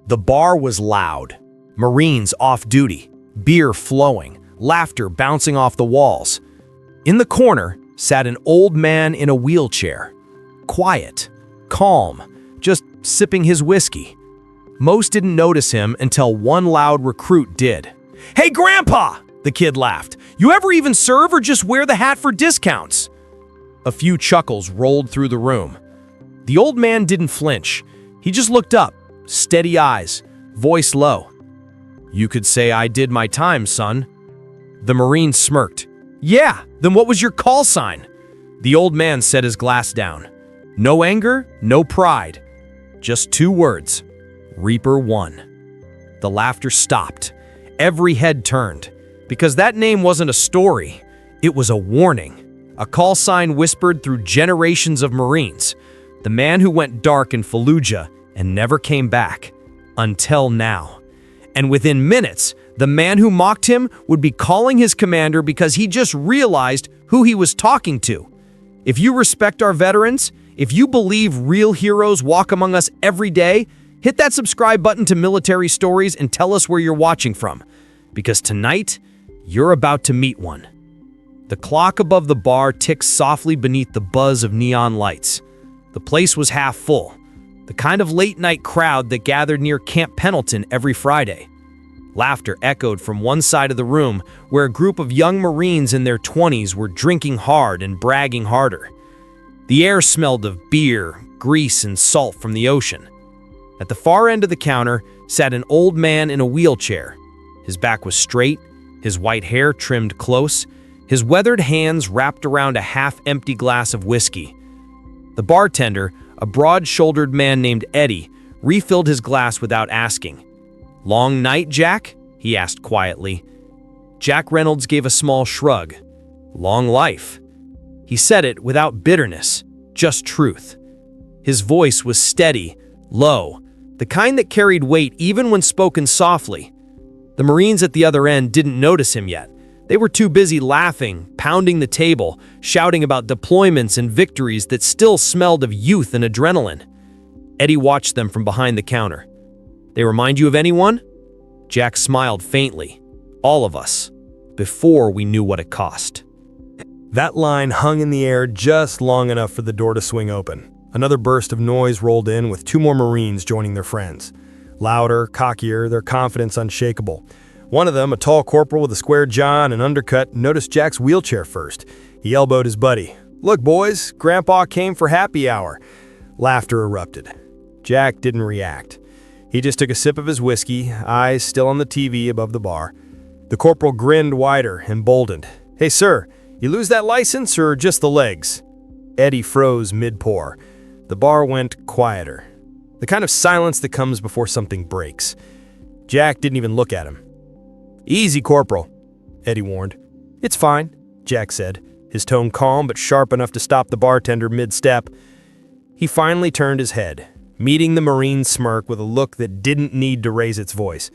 The bar was loud. Marines off duty, beer flowing, laughter bouncing off the walls. In the corner sat an old man in a wheelchair. Quiet, calm, just sipping his whiskey. Most didn't notice him until one loud recruit did. "Hey, Grandpa!" the kid laughed. "You ever even serve or just wear the hat for discounts?" A few chuckles rolled through the room. The old man didn't flinch. He just looked up, steady eyes, voice low. "You could say I did my time, son." The Marine smirked. "Yeah, then what was your call sign?" The old man set his glass down. No anger, no pride. Just two words. Reaper 1. The laughter stopped. Every head turned. Because that name wasn't a story. It was a warning. A call sign whispered through generations of Marines. The man who went dark in Fallujah and never came back. Until now. And within minutes, the man who mocked him would be calling his commander because he just realized who he was talking to. If you respect our veterans, if you believe real heroes walk among us every day, hit that subscribe button to Military Stories and tell us where you're watching from. Because tonight, you're about to meet one. The clock above the bar ticked softly beneath the buzz of neon lights. The place was half full. The kind of late-night crowd that gathered near Camp Pendleton every Friday. Laughter echoed from one side of the room where a group of young Marines in their 20s were drinking hard and bragging harder. The air smelled of beer, grease, and salt from the ocean. At the far end of the counter sat an old man in a wheelchair. His back was straight, his white hair trimmed close, his weathered hands wrapped around a half-empty glass of whiskey. The bartender, a broad-shouldered man named Eddie, refilled his glass without asking. "Long night, Jack?" he asked quietly. Jack Reynolds gave a small shrug. "Long life." He said it without bitterness, just truth. His voice was steady, low, the kind that carried weight even when spoken softly. The Marines at the other end didn't notice him yet. They were too busy laughing, pounding the table, shouting about deployments and victories that still smelled of youth and adrenaline. Eddie watched them from behind the counter. "They remind you of anyone?" Jack smiled faintly. "All of us. Before we knew what it cost." That line hung in the air just long enough for the door to swing open. Another burst of noise rolled in with two more Marines joining their friends. Louder, cockier, their confidence unshakable. One of them, a tall corporal with a square jaw and an undercut, noticed Jack's wheelchair first. He elbowed his buddy. "Look, boys, Grandpa came for happy hour." Laughter erupted. Jack didn't react. He just took a sip of his whiskey, eyes still on the TV above the bar. The corporal grinned wider, emboldened. "Hey, sir, you lose that license or just the legs?" Eddie froze mid-pour. The bar went quieter. The kind of silence that comes before something breaks. Jack didn't even look at him. "Easy, Corporal," Eddie warned. "It's fine," Jack said, his tone calm but sharp enough to stop the bartender mid-step. He finally turned his head, meeting the Marine's smirk with a look that didn't need to raise its voice.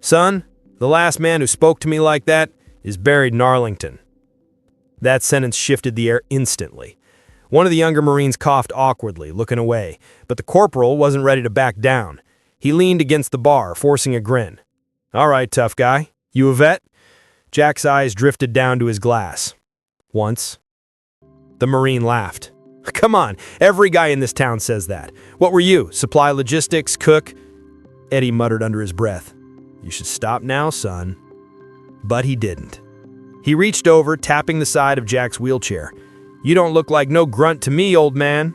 "Son, the last man who spoke to me like that is buried in Arlington." That sentence shifted the air instantly. One of the younger Marines coughed awkwardly, looking away, but the corporal wasn't ready to back down. He leaned against the bar, forcing a grin. "All right, tough guy. You a vet?" Jack's eyes drifted down to his glass. "Once." The Marine laughed. "Come on, every guy in this town says that. What were you, supply logistics, cook?" Eddie muttered under his breath. "You should stop now, son." But he didn't. He reached over, tapping the side of Jack's wheelchair. "You don't look like no grunt to me, old man."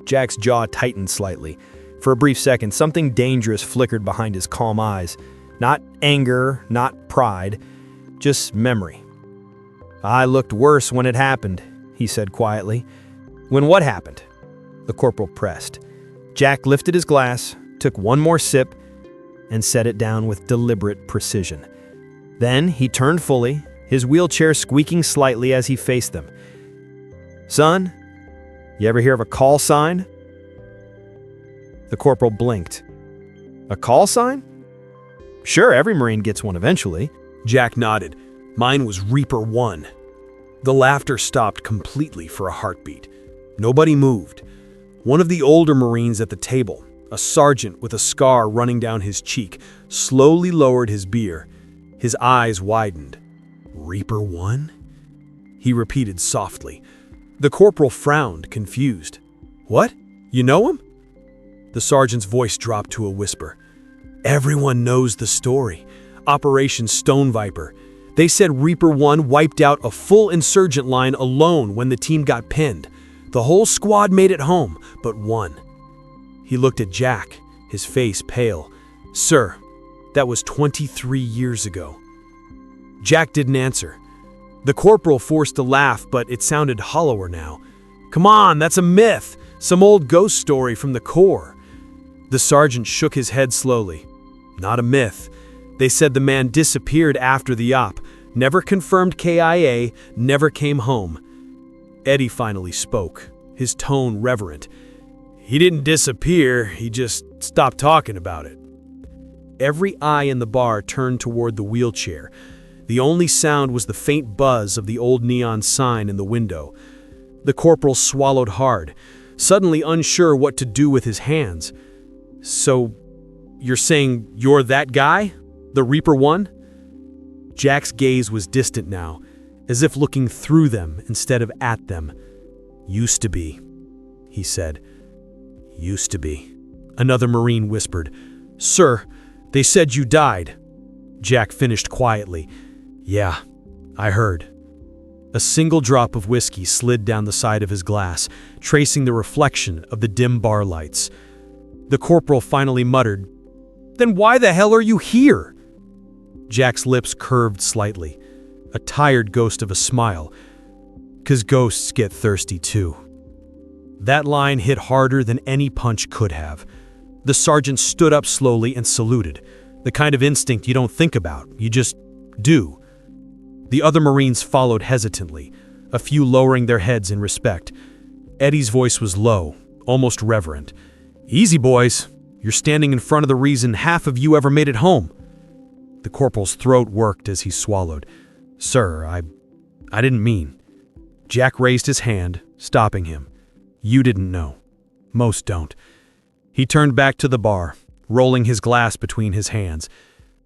Jack's jaw tightened slightly. For a brief second, something dangerous flickered behind his calm eyes. Not anger, not pride, just memory. "I looked worse when it happened," he said quietly. "When what happened?" The corporal pressed. Jack lifted his glass, took one more sip, and set it down with deliberate precision. Then he turned fully, his wheelchair squeaking slightly as he faced them. "Son, you ever hear of a call sign?" The corporal blinked. "A call sign? Sure, every Marine gets one eventually." Jack nodded. "Mine was Reaper 1. The laughter stopped completely for a heartbeat. Nobody moved. One of the older Marines at the table, A sergeant with a scar running down his cheek slowly lowered his beer. His eyes widened. "Reaper 1?" he repeated softly. The corporal frowned, confused. "What? You know him?" The sergeant's voice dropped to a whisper. "Everyone knows the story. Operation Stone Viper. They said Reaper 1 wiped out a full insurgent line alone when the team got pinned. The whole squad made it home, but one." He looked at Jack, his face pale. "Sir, that was 23 years ago." Jack didn't answer. The corporal forced a laugh, but it sounded hollower now. "Come on, that's a myth. Some old ghost story from the Corps." The sergeant shook his head slowly. "Not a myth. They said the man disappeared after the op, never confirmed KIA, never came home." Eddie finally spoke, his tone reverent. "He didn't disappear, he just stopped talking about it." Every eye in the bar turned toward the wheelchair. The only sound was the faint buzz of the old neon sign in the window. The corporal swallowed hard, suddenly unsure what to do with his hands. "So, you're saying you're that guy? The Reaper 1? Jack's gaze was distant now, as if looking through them instead of at them. "Used to be," he said. "Used to be." Another Marine whispered. "Sir, they said you died." Jack finished quietly. "Yeah, I heard." A single drop of whiskey slid down the side of his glass, tracing the reflection of the dim bar lights. The corporal finally muttered, "Then why the hell are you here?" Jack's lips curved slightly, a tired ghost of a smile. "'Cause ghosts get thirsty too." That line hit harder than any punch could have. The sergeant stood up slowly and saluted, the kind of instinct you don't think about, you just do. The other Marines followed hesitantly, a few lowering their heads in respect. Eddie's voice was low, almost reverent. "Easy, boys. You're standing in front of the reason half of you ever made it home." The corporal's throat worked as he swallowed. "Sir, I didn't mean." Jack raised his hand, stopping him. "You didn't know. Most don't." He turned back to the bar, rolling his glass between his hands.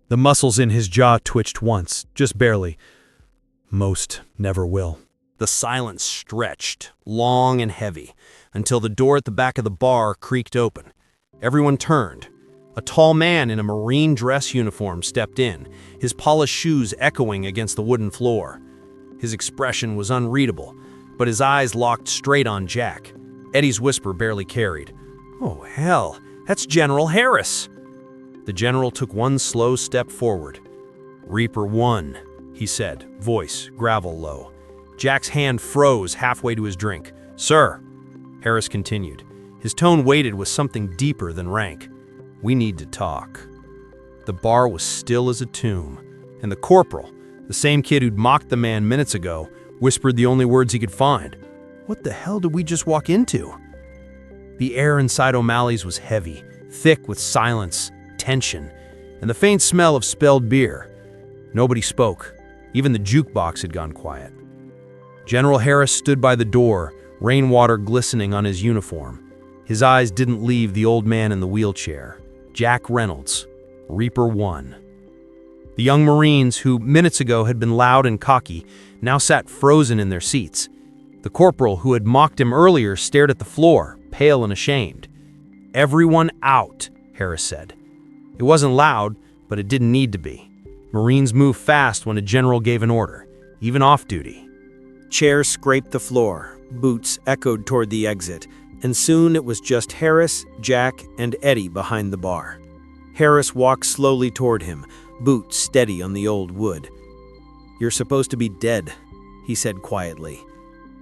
The muscles in his jaw twitched once, just barely. "Most never will." The silence stretched, long and heavy, until the door at the back of the bar creaked open. Everyone turned. A tall man in a Marine dress uniform stepped in, his polished shoes echoing against the wooden floor. His expression was unreadable, but his eyes locked straight on Jack. Eddie's whisper barely carried. "Oh, hell, that's General Harris." The general took one slow step forward. "Reaper 1, he said, voice gravel low. Jack's hand froze halfway to his drink. "Sir," Harris continued. His tone weighted with something deeper than rank. "We need to talk." The bar was still as a tomb, and the corporal, the same kid who'd mocked the man minutes ago, whispered the only words he could find. What the hell did we just walk into? The air inside O'Malley's was heavy, thick with silence, tension, and the faint smell of spilled beer. Nobody spoke. Even the jukebox had gone quiet. General Harris stood by the door, rainwater glistening on his uniform. His eyes didn't leave the old man in the wheelchair. Jack Reynolds, Reaper 1. The young Marines, who minutes ago had been loud and cocky, now sat frozen in their seats. The corporal, who had mocked him earlier, stared at the floor, pale and ashamed. "Everyone out," Harris said. It wasn't loud, but it didn't need to be. Marines moved fast when a general gave an order, even off-duty. Chairs scraped the floor, boots echoed toward the exit, and soon it was just Harris, Jack, and Eddie behind the bar. Harris walked slowly toward him, boots steady on the old wood. "You're supposed to be dead," he said quietly.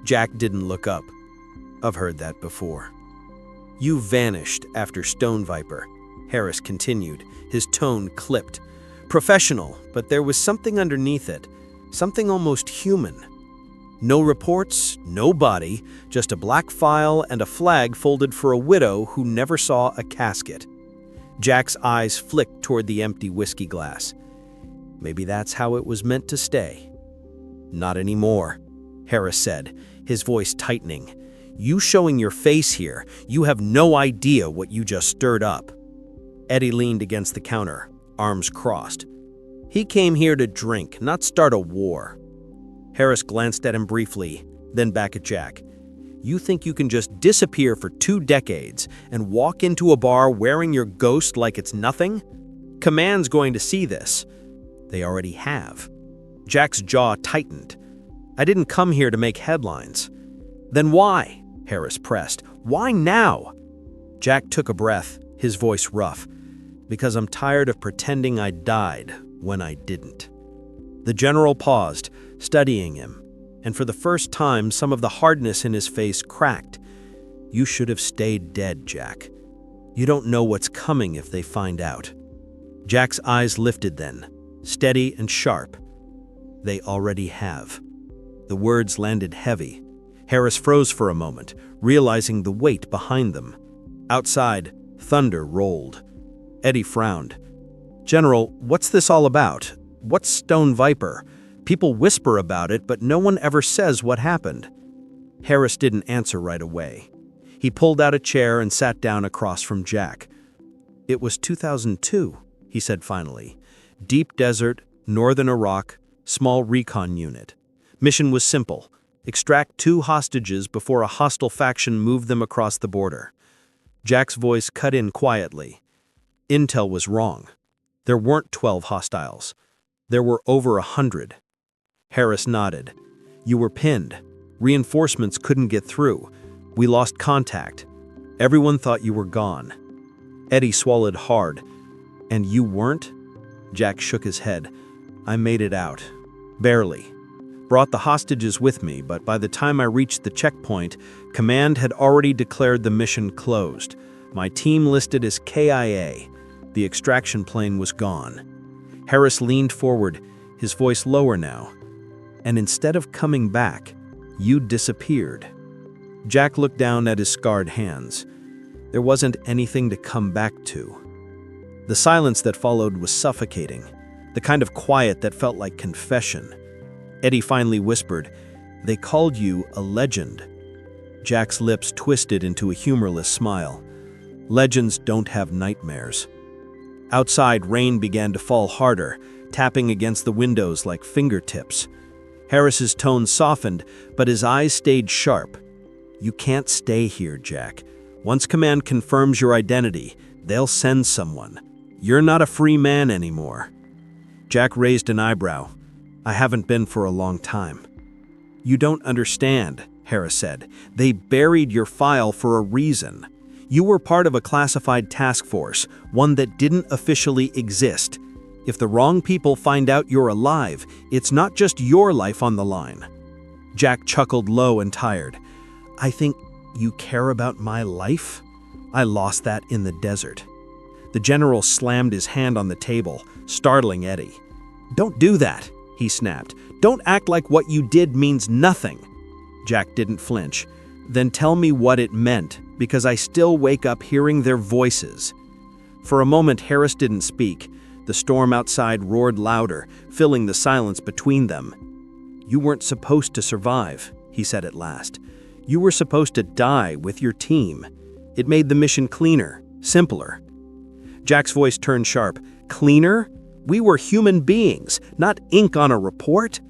Jack didn't look up. "I've heard that before." "You vanished after Stone Viper," Harris continued, his tone clipped. Professional, but there was something underneath it, something almost human. No reports, no body, just a black file and a flag folded for a widow who never saw a casket. Jack's eyes flicked toward the empty whiskey glass. Maybe that's how it was meant to stay. "Not anymore," Harris said, his voice tightening. You showing your face here, you have no idea what you just stirred up." Eddie leaned against the counter, arms crossed. "He came here to drink, not start a war." Harris glanced at him briefly, then back at Jack. "You think you can just disappear for 2 decades and walk into a bar wearing your ghost like it's nothing? Command's going to see this." "They already have." Jack's jaw tightened. "I didn't come here to make headlines." "Then why?" Harris pressed. "Why now?" Jack took a breath, his voice rough. "Because I'm tired of pretending I died when I didn't." The general paused, studying him, and for the first time some of the hardness in his face cracked. "You should have stayed dead, Jack. You don't know what's coming if they find out." Jack's eyes lifted then, steady and sharp. "They already have." The words landed heavy. Harris froze for a moment, realizing the weight behind them. Outside, thunder rolled. Eddie frowned. "General, what's this all about? What's Stone Viper? People whisper about it, but no one ever says what happened." Harris didn't answer right away. He pulled out a chair and sat down across from Jack. "It was 2002, he said finally. "Deep desert, northern Iraq, small recon unit. Mission was simple. Extract 2 hostages before a hostile faction moved them across the border." Jack's voice cut in quietly. "Intel was wrong. There weren't 12 hostiles. There were over 100. Harris nodded. "You were pinned. Reinforcements couldn't get through. We lost contact. Everyone thought you were gone." Eddie swallowed hard. "And you weren't?" Jack shook his head. "I made it out. Barely. Brought the hostages with me, but by the time I reached the checkpoint, Command had already declared the mission closed. My team listed as KIA. The extraction plane was gone." Harris leaned forward, his voice lower now. "And instead of coming back, you disappeared." Jack looked down at his scarred hands. There wasn't anything to come back to. The silence that followed was suffocating, the kind of quiet that felt like confession. Eddie finally whispered, "They called you a legend." Jack's lips twisted into a humorless smile. "Legends don't have nightmares." Outside, rain began to fall harder, tapping against the windows like fingertips. Harris's tone softened, but his eyes stayed sharp. "You can't stay here, Jack. Once Command confirms your identity, they'll send someone. You're not a free man anymore." Jack raised an eyebrow. "I haven't been for a long time." "You don't understand," Harris said. "They buried your file for a reason. You were part of a classified task force, one that didn't officially exist. If the wrong people find out you're alive, it's not just your life on the line." Jack chuckled low and tired. "I think you care about my life? I lost that in the desert." The general slammed his hand on the table, startling Eddie. "Don't do that," he snapped. "Don't act like what you did means nothing." Jack didn't flinch. "Then tell me what it meant, because I still wake up hearing their voices." For a moment, Harris didn't speak. The storm outside roared louder, filling the silence between them. "You weren't supposed to survive," he said at last. "You were supposed to die with your team. It made the mission cleaner, simpler." Jack's voice turned sharp. "Cleaner? We were human beings, not ink on a report."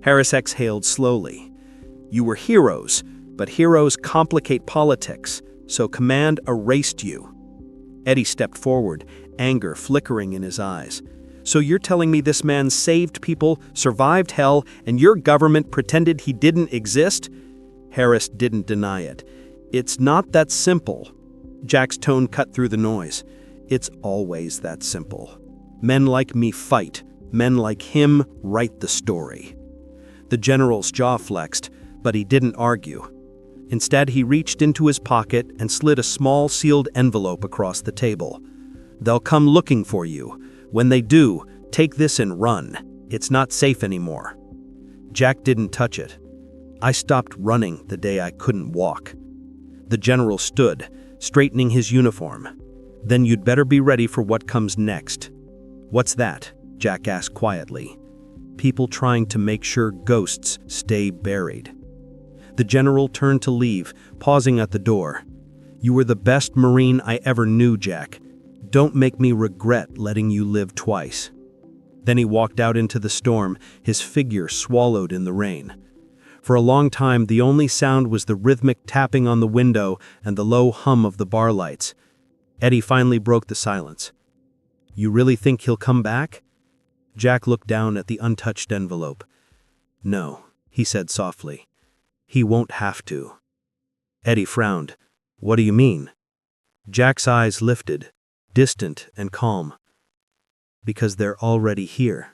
Harris exhaled slowly. "You were heroes, but heroes complicate politics, so Command erased you." Eddie stepped forward, anger flickering in his eyes. "So you're telling me this man saved people, survived hell, and your government pretended he didn't exist?" Harris didn't deny it. "It's not that simple." Jack's tone cut through the noise. "It's always that simple. Men like me fight. Men like him write the story." The general's jaw flexed, but he didn't argue. Instead, he reached into his pocket and slid a small sealed envelope across the table. "They'll come looking for you. When they do, take this and run. It's not safe anymore." Jack didn't touch it. "I stopped running the day I couldn't walk." The general stood, straightening his uniform. "Then you'd better be ready for what comes next." "What's that?" Jack asked quietly. "People trying to make sure ghosts stay buried." The general turned to leave, pausing at the door. "You were the best Marine I ever knew, Jack. Don't make me regret letting you live twice." Then he walked out into the storm, his figure swallowed in the rain. For a long time, the only sound was the rhythmic tapping on the window and the low hum of the bar lights. Eddie finally broke the silence. "You really think he'll come back?" Jack looked down at the untouched envelope. "No," he said softly. "He won't have to." Eddie frowned. "What do you mean?" Jack's eyes lifted, distant and calm. "Because they're already here."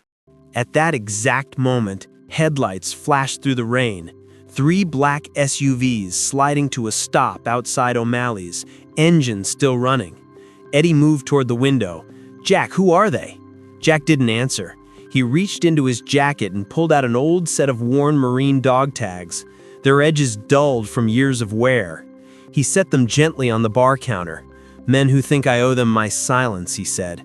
At that exact moment, headlights flashed through the rain. 3 black SUVs sliding to a stop outside O'Malley's, engines still running. Eddie moved toward the window. "Jack, who are they?" Jack didn't answer. He reached into his jacket and pulled out an old set of worn Marine dog tags, their edges dulled from years of wear. He set them gently on the bar counter. "Men who think I owe them my silence," he said.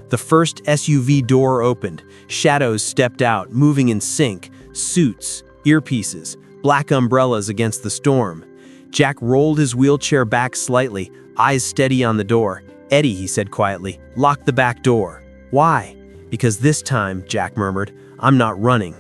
The first SUV door opened. Shadows stepped out, moving in sync, suits, earpieces, black umbrellas against the storm. Jack rolled his wheelchair back slightly, eyes steady on the door. "Eddie," he said quietly, "lock the back door." "Why?" "Because this time," Jack murmured, "I'm not running."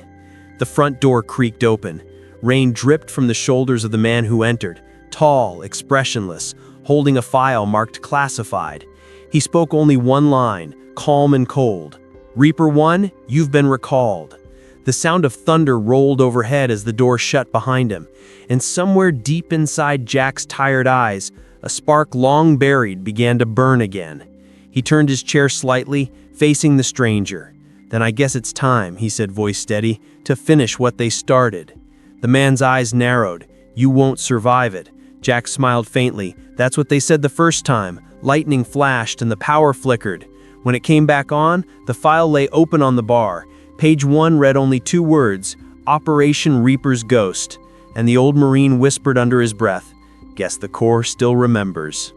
The front door creaked open. Rain dripped from the shoulders of the man who entered, tall, expressionless, holding a file marked classified. He spoke only one line, calm and cold. "Reaper 1, you've been recalled." The sound of thunder rolled overhead as the door shut behind him, and somewhere deep inside Jack's tired eyes, a spark long buried began to burn again. He turned his chair slightly, facing the stranger. "Then I guess it's time," he said, voice steady, "to finish what they started." The man's eyes narrowed. "You won't survive it." Jack smiled faintly. "That's what they said the first time." Lightning flashed and the power flickered. When it came back on, the file lay open on the bar. Page 1 read only 2 words, "Operation Reaper's Ghost," and the old Marine whispered under his breath, "Guess the Corps still remembers."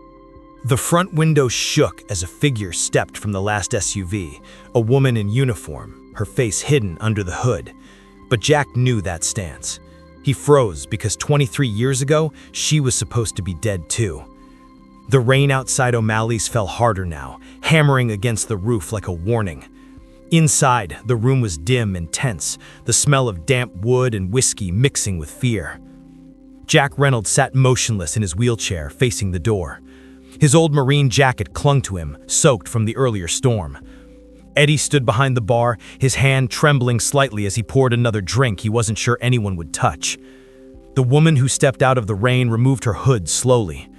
The front window shook as a figure stepped from the last SUV, a woman in uniform, her face hidden under the hood. But Jack knew that stance. He froze because 23 years ago, she was supposed to be dead too. The rain outside O'Malley's fell harder now, hammering against the roof like a warning. Inside, the room was dim and tense, the smell of damp wood and whiskey mixing with fear. Jack Reynolds sat motionless in his wheelchair, facing the door. His old Marine jacket clung to him, soaked from the earlier storm. Eddie stood behind the bar, his hand trembling slightly as he poured another drink he wasn't sure anyone would touch. The woman who stepped out of the rain removed her hood slowly.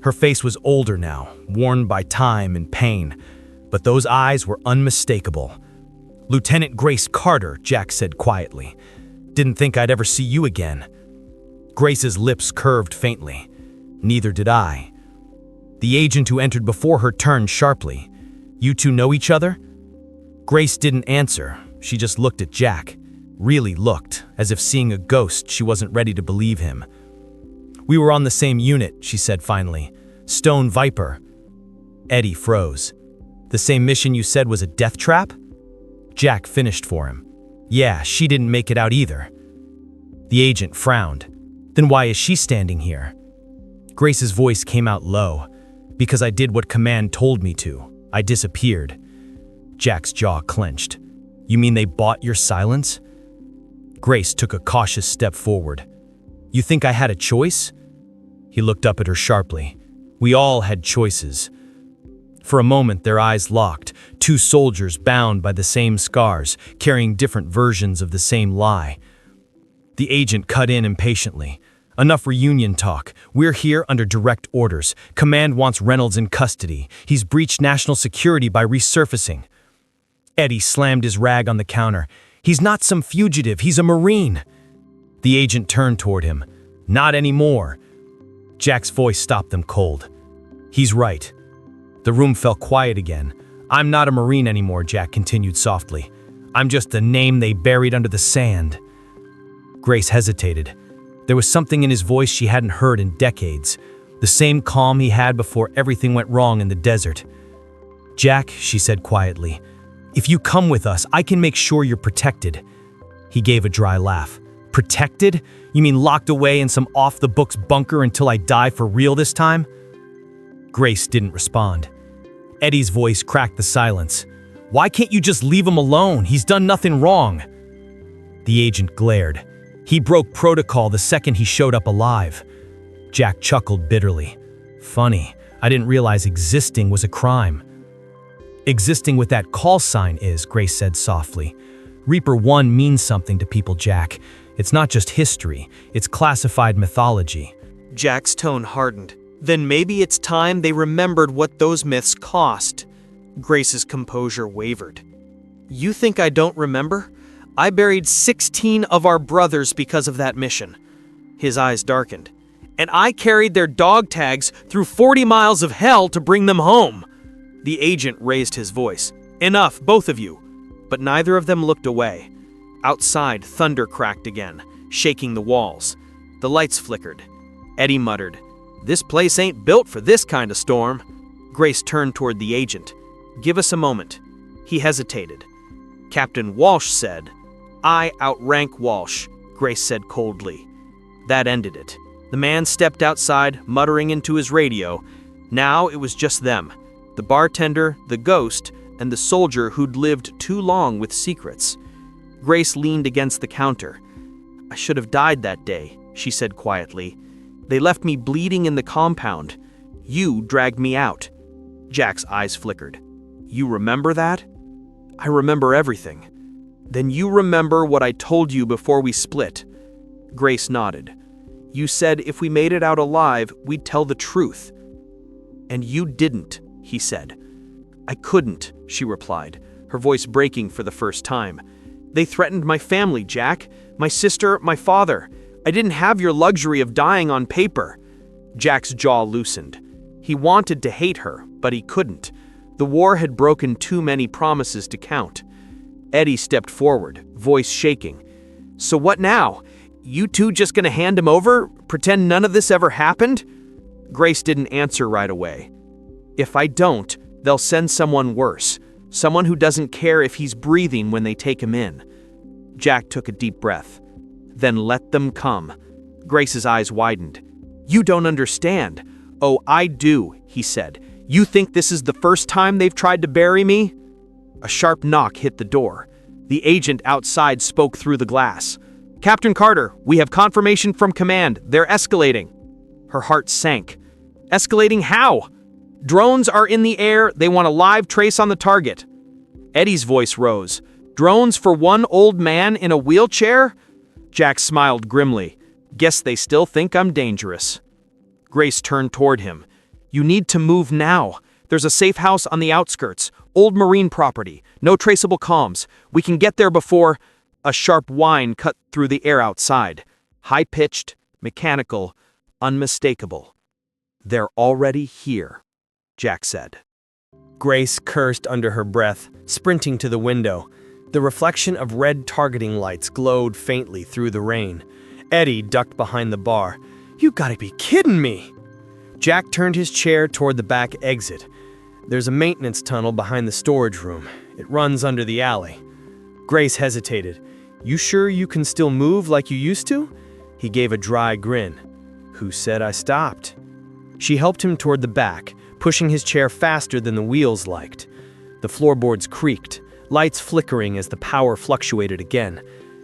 Her face was older now, worn by time and pain, but those eyes were unmistakable. "Lieutenant Grace Carter," Jack said quietly. "Didn't think I'd ever see you again." Grace's lips curved faintly. "Neither did I." The agent who entered before her turned sharply. "You two know each other?" Grace didn't answer. She just looked at Jack. Really looked, as if seeing a ghost. She wasn't ready to believe him. "We were on the same unit," she said finally. "Stone Viper." Eddie froze. "The same mission you said was a death trap?" Jack finished for him. "Yeah, she didn't make it out either." The agent frowned. "Then why is she standing here?" Grace's voice came out low. "Because I did what command told me to. I disappeared." Jack's jaw clenched. "You mean they bought your silence?" Grace took a cautious step forward. "You think I had a choice?" He looked up at her sharply. "We all had choices." For a moment, their eyes locked, 2 soldiers bound by the same scars, carrying different versions of the same lie. The agent cut in impatiently. "Enough reunion talk. We're here under direct orders. Command wants Reynolds in custody. He's breached national security by resurfacing." Eddie slammed his rag on the counter. "He's not some fugitive, he's a Marine." The agent turned toward him. "Not anymore." Jack's voice stopped them cold. "He's right." The room fell quiet again. "I'm not a Marine anymore," Jack continued softly. "I'm just a name they buried under the sand." Grace hesitated. There was something in his voice she hadn't heard in decades, the same calm he had before everything went wrong in the desert. "Jack," she said quietly, "if you come with us, I can make sure you're protected." He gave a dry laugh. Protected? You mean locked away in some off-the-books bunker until I die for real this time? Grace didn't respond. Eddie's voice cracked the silence. Why can't you just leave him alone? He's done nothing wrong. The agent glared. He broke protocol the second he showed up alive. Jack chuckled bitterly. Funny, I didn't realize existing was a crime. Existing with that call sign is, Grace said softly. Reaper 1 means something to people, Jack. It's not just history, it's classified mythology. Jack's tone hardened. Then maybe it's time they remembered what those myths cost. Grace's composure wavered. You think I don't remember? I buried 16 of our brothers because of that mission. His eyes darkened. And I carried their dog tags through 40 miles of hell to bring them home. The agent raised his voice. Enough, both of you. But neither of them looked away. Outside, thunder cracked again, shaking the walls. The lights flickered. Eddie muttered, "This place ain't built for this kind of storm." Grace turned toward the agent. "Give us a moment." He hesitated. Captain Walsh said. "I outrank Walsh," Grace said coldly. That ended it. The man stepped outside, muttering into his radio. Now it was just them. The bartender, the ghost, and the soldier who'd lived too long with secrets. Grace leaned against the counter. "I should have died that day," she said quietly. "They left me bleeding in the compound. You dragged me out." Jack's eyes flickered. "You remember that?" "I remember everything." "Then you remember what I told you before we split." Grace nodded. "You said if we made it out alive, we'd tell the truth." "And you didn't," he said. "I couldn't," she replied, her voice breaking for the first time. "They threatened my family, Jack. My sister, my father. I didn't have your luxury of dying on paper." Jack's jaw loosened. He wanted to hate her, but he couldn't. The war had broken too many promises to count. Eddie stepped forward, voice shaking. "So what now? You two just gonna hand him over? Pretend none of this ever happened?" Grace didn't answer right away. "If I don't, they'll send someone worse. Someone who doesn't care if he's breathing when they take him in." Jack took a deep breath. "Then let them come." Grace's eyes widened. "You don't understand." "Oh, I do," he said. "You think this is the first time they've tried to bury me?" A sharp knock hit the door. The agent outside spoke through the glass. "Captain Carter, we have confirmation from command. They're escalating." Her heart sank. "Escalating how?" "Drones are in the air. They want a live trace on the target." Eddie's voice rose. "Drones for one old man in a wheelchair?" Jack smiled grimly. "Guess they still think I'm dangerous." Grace turned toward him. "You need to move now. There's a safe house on the outskirts. Old marine property. No traceable comms. We can get there before—" A sharp whine cut through the air outside. High-pitched, mechanical, unmistakable. "They're already here," Jack said. Grace cursed under her breath, sprinting to the window. The reflection of red targeting lights glowed faintly through the rain. Eddie ducked behind the bar. "You gotta be kidding me!" Jack turned his chair toward the back exit. "There's a maintenance tunnel behind the storage room. It runs under the alley." Grace hesitated. "You sure you can still move like you used to?" He gave a dry grin. "Who said I stopped?" She helped him toward the back, pushing his chair faster than the wheels liked. The floorboards creaked, lights flickering as the power fluctuated again.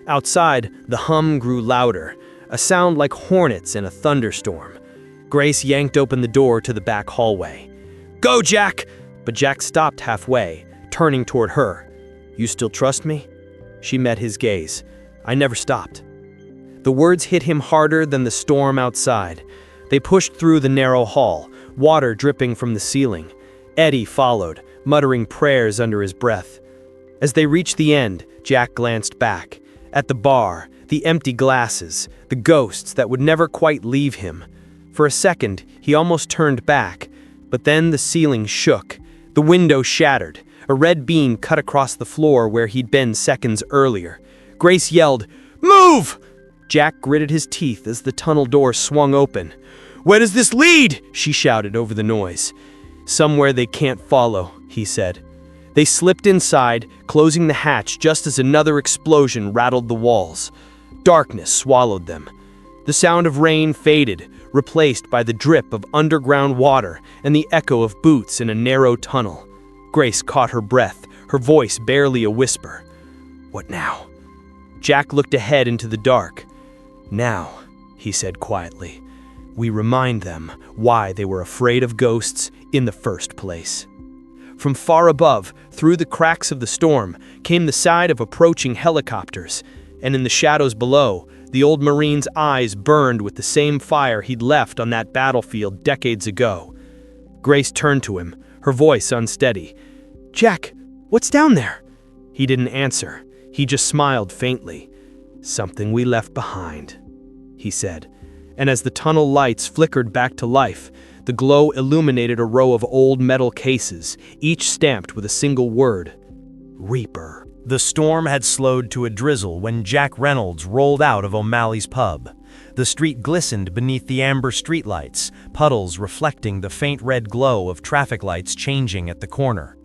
Outside, the hum grew louder, a sound like hornets in a thunderstorm. Grace yanked open the door to the back hallway. "Go, Jack!" But Jack stopped halfway, turning toward her. "You still trust me?" She met his gaze. "I never stopped." The words hit him harder than the storm outside. They pushed through the narrow hall, water dripping from the ceiling. Eddie followed, muttering prayers under his breath. As they reached the end, Jack glanced back. At the bar, the empty glasses, the ghosts that would never quite leave him. For a second, he almost turned back, but then the ceiling shook. The window shattered. A red beam cut across the floor where he'd been seconds earlier. Grace yelled, "Move!" Jack gritted his teeth as the tunnel door swung open. "Where does this lead?" she shouted over the noise. "Somewhere they can't follow," he said. They slipped inside, closing the hatch just as another explosion rattled the walls. Darkness swallowed them. The sound of rain faded, replaced by the drip of underground water and the echo of boots in a narrow tunnel. Grace caught her breath, her voice barely a whisper. "What now?" Jack looked ahead into the dark. "Now," he said quietly, "we remind them why they were afraid of ghosts in the first place." From far above, through the cracks of the storm, came the sound of approaching helicopters, and in the shadows below, the old Marine's eyes burned with the same fire he'd left on that battlefield decades ago. Grace turned to him, her voice unsteady. "Jack, what's down there?" He didn't answer. He just smiled faintly. "Something we left behind," he said. And as the tunnel lights flickered back to life, the glow illuminated a row of old metal cases, each stamped with a single word: Reaper. The storm had slowed to a drizzle when Jack Reynolds rolled out of O'Malley's pub. The street glistened beneath the amber streetlights, puddles reflecting the faint red glow of traffic lights changing at the corner.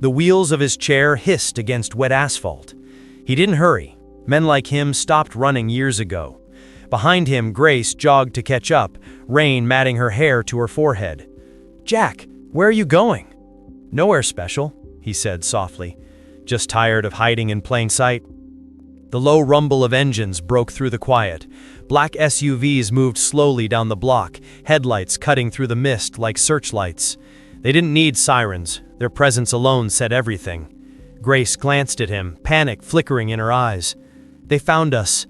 The wheels of his chair hissed against wet asphalt. He didn't hurry. Men like him stopped running years ago. Behind him, Grace jogged to catch up, rain matting her hair to her forehead. "Jack, where are you going?" "Nowhere special," he said softly. "Just tired of hiding in plain sight." The low rumble of engines broke through the quiet. Black SUVs moved slowly down the block, headlights cutting through the mist like searchlights. They didn't need sirens. Their presence alone said everything. Grace glanced at him, panic flickering in her eyes. "They found us."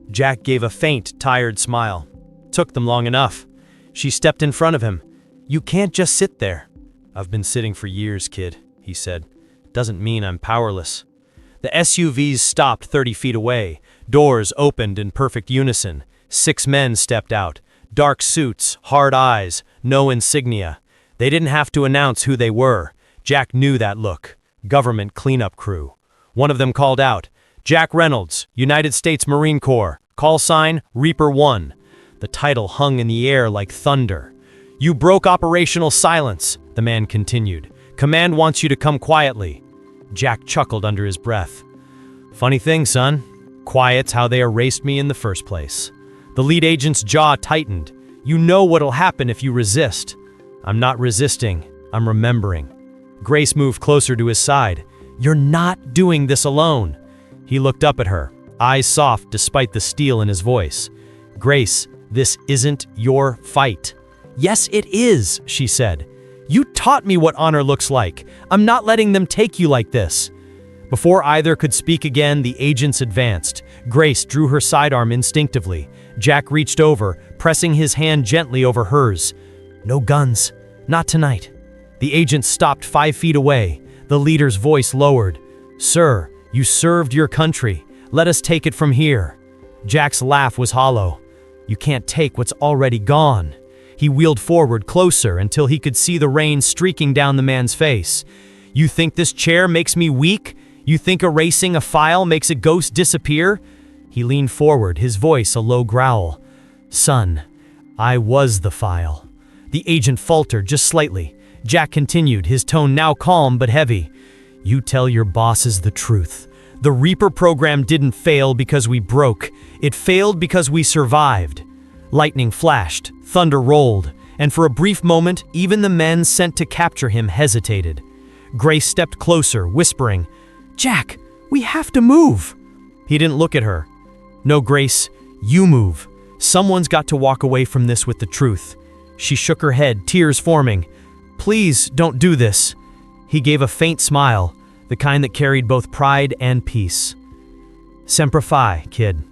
Jack gave a faint, tired smile. "Took them long enough." She stepped in front of him. "You can't just sit there." "I've been sitting for years, kid," he said. "Doesn't mean I'm powerless." The SUVs stopped 30 feet away. Doors opened in perfect unison. 6 men stepped out. Dark suits, hard eyes, no insignia. They didn't have to announce who they were. Jack knew that look. Government cleanup crew. One of them called out, "Jack Reynolds, United States Marine Corps. Call sign, Reaper 1. The title hung in the air like thunder. "You broke operational silence," the man continued. "Command wants you to come quietly." Jack chuckled under his breath. "Funny thing, son. Quiet's how they erased me in the first place." The lead agent's jaw tightened. "You know what'll happen if you resist." "I'm not resisting. I'm remembering." Grace moved closer to his side. "You're not doing this alone." He looked up at her, eyes soft despite the steel in his voice. "Grace, this isn't your fight." "Yes, it is," she said. "You taught me what honor looks like. I'm not letting them take you like this." Before either could speak again, the agents advanced. Grace drew her sidearm instinctively. Jack reached over, pressing his hand gently over hers. "No guns. Not tonight." The agent stopped 5 feet away. The leader's voice lowered. "Sir, you served your country. Let us take it from here." Jack's laugh was hollow. "You can't take what's already gone." He wheeled forward closer until he could see the rain streaking down the man's face. "You think this chair makes me weak? You think erasing a file makes a ghost disappear?" He leaned forward, his voice a low growl. "Son, I was the file." The agent faltered just slightly. Jack continued, his tone now calm but heavy. "You tell your bosses the truth. The Reaper program didn't fail because we broke. It failed because we survived." Lightning flashed, thunder rolled, and for a brief moment, even the men sent to capture him hesitated. Grace stepped closer, whispering, "Jack, we have to move." He didn't look at her. "No, Grace, you move. Someone's got to walk away from this with the truth." She shook her head, tears forming. "Please don't do this." He gave a faint smile, the kind that carried both pride and peace. "Semper Fi, kid."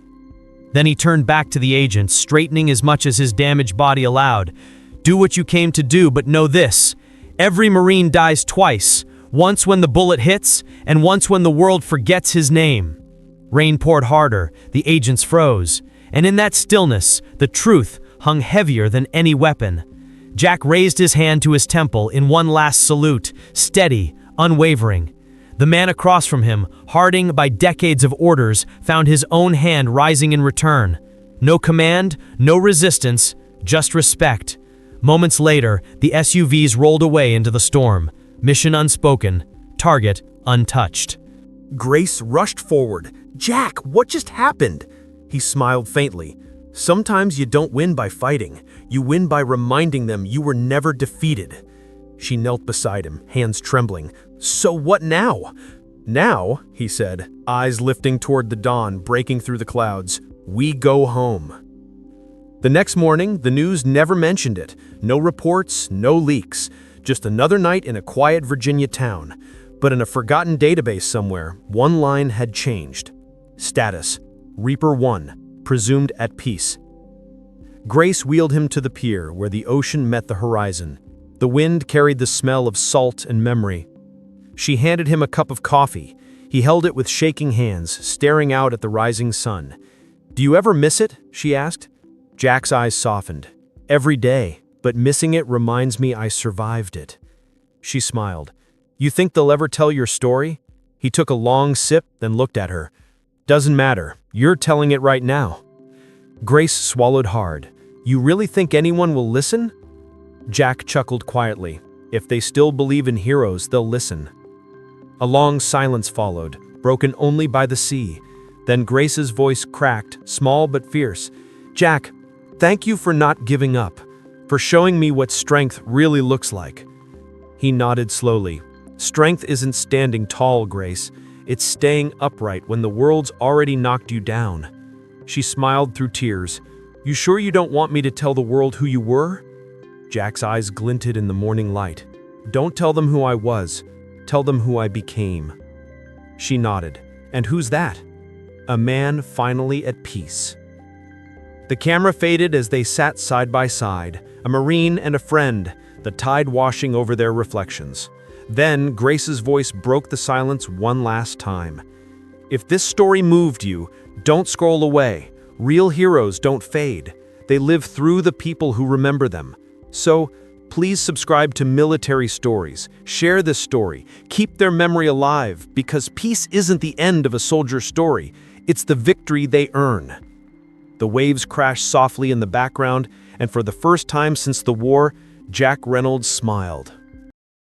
Then he turned back to the agent, straightening as much as his damaged body allowed. "Do what you came to do, but know this. Every Marine dies twice, once when the bullet hits, and once when the world forgets his name." Rain poured harder, the agents froze, and in that stillness, the truth hung heavier than any weapon. Jack raised his hand to his temple in one last salute, steady, unwavering. The man across from him, hardened by decades of orders, found his own hand rising in return. No command, no resistance, just respect. Moments later, the SUVs rolled away into the storm. Mission unspoken, target untouched. Grace rushed forward. "Jack, what just happened?" He smiled faintly. "Sometimes you don't win by fighting. You win by reminding them you were never defeated." She knelt beside him, hands trembling. "So what now?" "Now," he said, eyes lifting toward the dawn breaking through the clouds, "we go home." The next morning, the news never mentioned it. No reports, no leaks. Just another night in a quiet Virginia town. But in a forgotten database somewhere, one line had changed. Status: Reaper 1, presumed at peace. Grace wheeled him to the pier where the ocean met the horizon. The wind carried the smell of salt and memory. She handed him a cup of coffee. He held it with shaking hands, staring out at the rising sun. "Do you ever miss it?" she asked. Jack's eyes softened. "Every day, but missing it reminds me I survived it." She smiled. "You think they'll ever tell your story?" He took a long sip, then looked at her. "Doesn't matter. You're telling it right now." Grace swallowed hard. "You really think anyone will listen?" Jack chuckled quietly. "If they still believe in heroes, they'll listen." A long silence followed, broken only by the sea. Then Grace's voice cracked, small but fierce. "Jack, thank you for not giving up, for showing me what strength really looks like." He nodded slowly. "Strength isn't standing tall, Grace. It's staying upright when the world's already knocked you down." She smiled through tears. "You sure you don't want me to tell the world who you were?" Jack's eyes glinted in the morning light. "Don't tell them who I was. Tell them who I became." She nodded. "And who's that?" "A man finally at peace." The camera faded as they sat side by side, a Marine and a friend, the tide washing over their reflections. Then Grace's voice broke the silence one last time. "If this story moved you, don't scroll away. Real heroes don't fade. They live through the people who remember them. So, please subscribe to Military Stories. Share this story. Keep their memory alive, because peace isn't the end of a soldier's story. It's the victory they earn." The waves crashed softly in the background, and for the first time since the war, Jack Reynolds smiled.